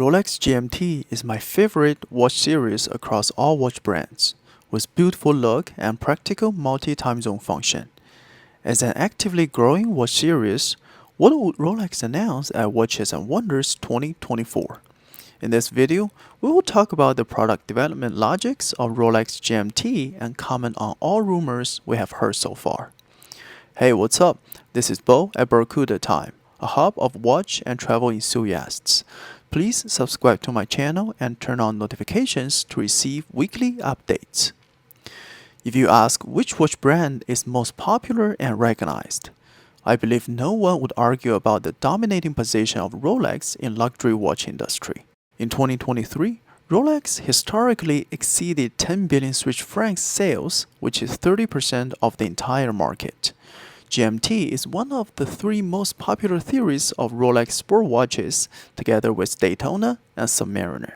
Rolex GMT is my favorite watch series across all watch brands, with beautiful look and practical multi-time zone function. As an actively growing watch series, what would Rolex announce at Watches and Wonders 2024? In this video, we will talk about the product development logics of Rolex GMT and comment on all rumors we have heard so far. Hey, what's up? This is Bo at BarakudaTime, a hub of watch and travel enthusiasts. Please subscribe to my channel and turn on notifications to receive weekly updates. If you ask which watch brand is most popular and recognized, I believe no one would argue about the dominating position of Rolex in luxury watch industry. In 2023, Rolex historically exceeded 10 billion Swiss francs sales, which is 30% of the entire market. GMT is one of the three most popular series of Rolex sport watches, together with Daytona and Submariner.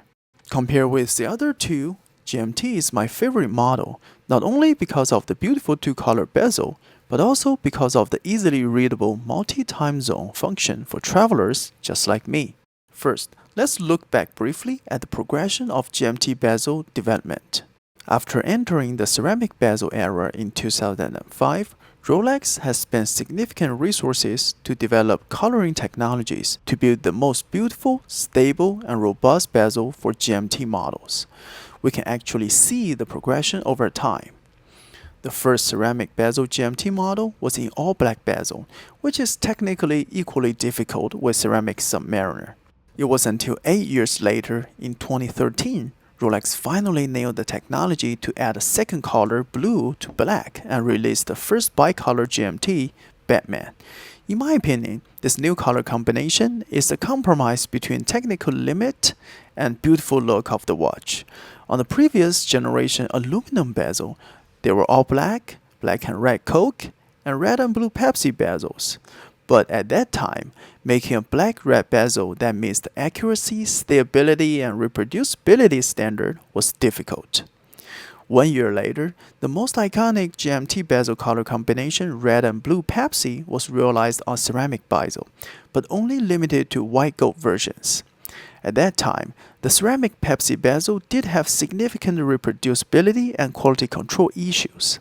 Compared with the other two, GMT is my favorite model, not only because of the beautiful two-color bezel, but also because of the easily readable multi-time zone function for travelers just like me. First, let's look back briefly at the progression of GMT bezel development. After entering the ceramic bezel era in 2005, Rolex has spent significant resources to develop coloring technologies to build the most beautiful, stable, and robust bezel for GMT models. We can actually see the progression over time. The first ceramic bezel GMT model was in all-black bezel, which is technically equally difficult with ceramic Submariner. It was until 8 years later, in 2013, Rolex finally nailed the technology to add a second color, blue, to black and released the first bicolor GMT, Batman. In my opinion, this new color combination is a compromise between technical limit and beautiful look of the watch. On the previous generation aluminum bezel, they were all black, black and red Coke, and red and blue Pepsi bezels. But at that time, making a black-red bezel that meets the accuracy, stability, and reproducibility standard was difficult. 1 year later, the most iconic GMT bezel color combination red and blue Pepsi was realized on ceramic bezel, but only limited to white gold versions. At that time, the ceramic Pepsi bezel did have significant reproducibility and quality control issues.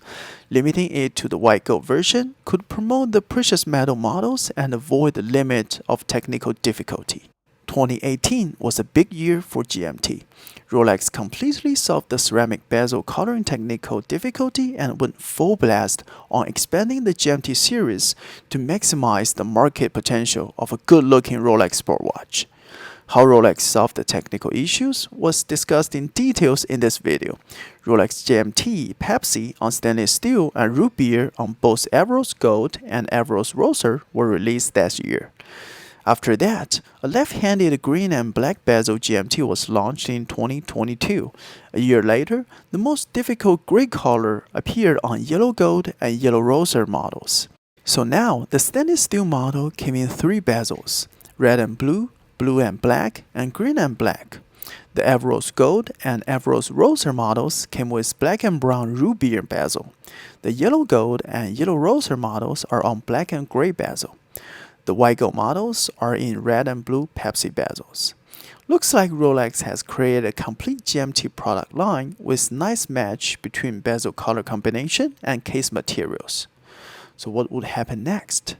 Limiting it to the white gold version could promote the precious metal models and avoid the limit of technical difficulty. 2018 was a big year for GMT. Rolex completely solved the ceramic bezel coloring technical difficulty and went full blast on expanding the GMT series to maximize the market potential of a good-looking Rolex sport watch. How Rolex solved the technical issues was discussed in details in this video. Rolex GMT Pepsi on stainless steel and root beer on both Everose Gold and Everose Roser were released that year. After that, a left-handed green and black bezel GMT was launched in 2022. A year later, the most difficult gray color appeared on yellow gold and yellow roser models. So now, the stainless steel model came in three bezels: red and blue, blue and black, and green and black. The Everose Gold and Everose Roser models came with black and brown root beer bezel. The yellow gold and yellow roser models are on black and gray bezel. The white gold models are in red and blue Pepsi bezels. Looks like Rolex has created a complete GMT product line with nice match between bezel color combination and case materials. So what would happen next?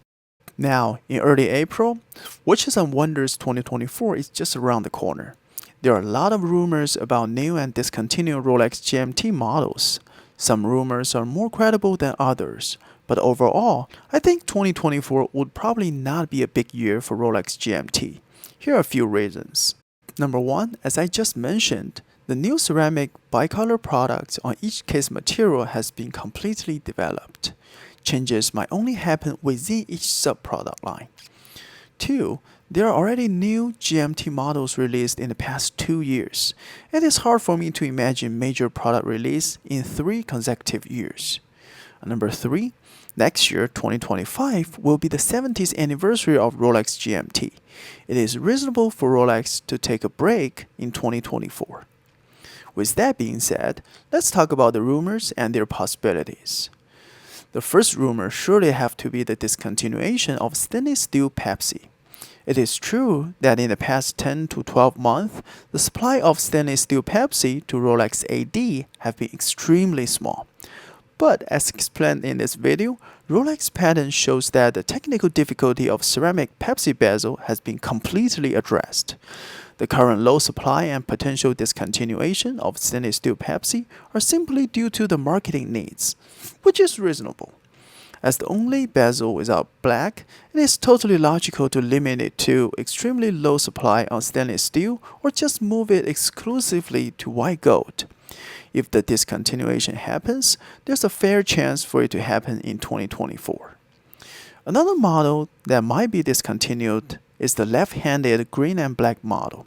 Now, in early April, Watches and Wonders 2024 is just around the corner. There are a lot of rumors about new and discontinued Rolex GMT models. Some rumors are more credible than others, but overall, I think 2024 would probably not be a big year for Rolex GMT. Here are a few reasons. Number one, as I just mentioned, the new ceramic bicolor products on each case material has been completely developed. Changes might only happen within each sub-product line. 2. There are already new GMT models released in the past 2 years. It is hard for me to imagine major product release in 3 consecutive years. Number 3. Next year, 2025, will be the 70th anniversary of Rolex GMT. It is reasonable for Rolex to take a break in 2024. With that being said, let's talk about the rumors and their possibilities. The first rumor surely have to be the discontinuation of stainless steel Pepsi. It is true that in the past 10 to 12 months, the supply of stainless steel Pepsi to Rolex AD have been extremely small. But as explained in this video, Rolex patent shows that the technical difficulty of ceramic Pepsi bezel has been completely addressed. The current low supply and potential discontinuation of stainless steel Pepsi are simply due to the marketing needs, which is reasonable. As the only bezel without black, it is totally logical to limit it to extremely low supply on stainless steel or just move it exclusively to white gold. If the discontinuation happens, there's a fair chance for it to happen in 2024. Another model that might be discontinued is the left-handed green and black model.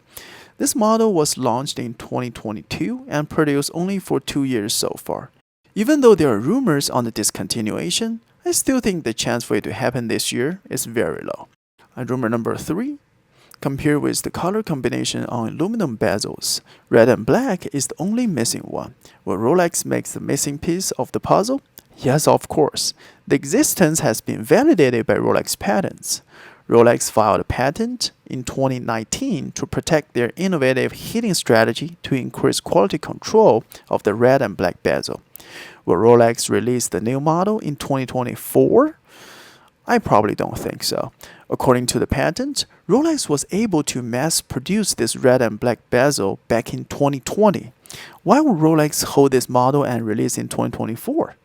This model was launched in 2022 and produced only for 2 years so far. Even though there are rumors on the discontinuation, I still think the chance for it to happen this year is very low. And rumor number 3, compared with the color combination on aluminum bezels, red and black is the only missing one. Will Rolex make the missing piece of the puzzle? Yes, of course. The existence has been validated by Rolex patents. Rolex filed a patent in 2019 to protect their innovative heating strategy to increase quality control of the red and black bezel. Will Rolex release the new model in 2024? I probably don't think so. According to the patent, Rolex was able to mass produce this red and black bezel back in 2020. Why would Rolex hold this model and release in 2024?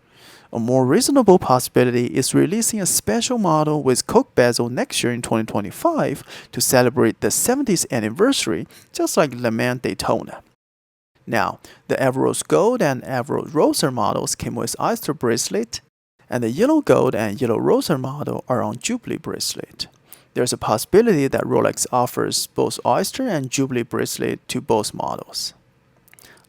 A more reasonable possibility is releasing a special model with Coke bezel next year in 2025 to celebrate the 70th anniversary, just like Le Mans Daytona. Now, the Everose Gold and Everose Rosa models came with Oyster bracelet, and the Yellow Gold and Yellow Rosa model are on Jubilee bracelet. There's a possibility that Rolex offers both Oyster and Jubilee bracelet to both models.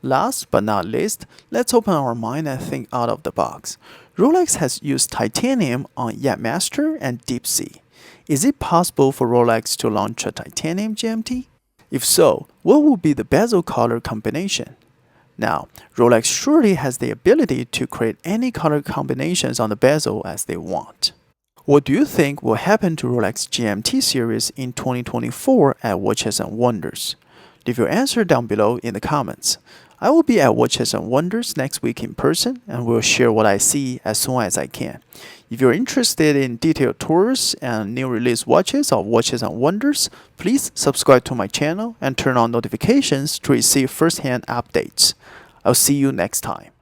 Last but not least, let's open our mind and think out of the box. Rolex has used titanium on Yachtmaster and Deep Sea. Is it possible for Rolex to launch a titanium GMT? If so, what will be the bezel color combination? Now, Rolex surely has the ability to create any color combinations on the bezel as they want. What do you think will happen to Rolex GMT series in 2024 at Watches and Wonders? Leave your answer down below in the comments. I will be at Watches and Wonders next week in person and will share what I see as soon as I can. If you're interested in detailed tours and new release watches of Watches and Wonders, please subscribe to my channel and turn on notifications to receive first-hand updates. I'll see you next time.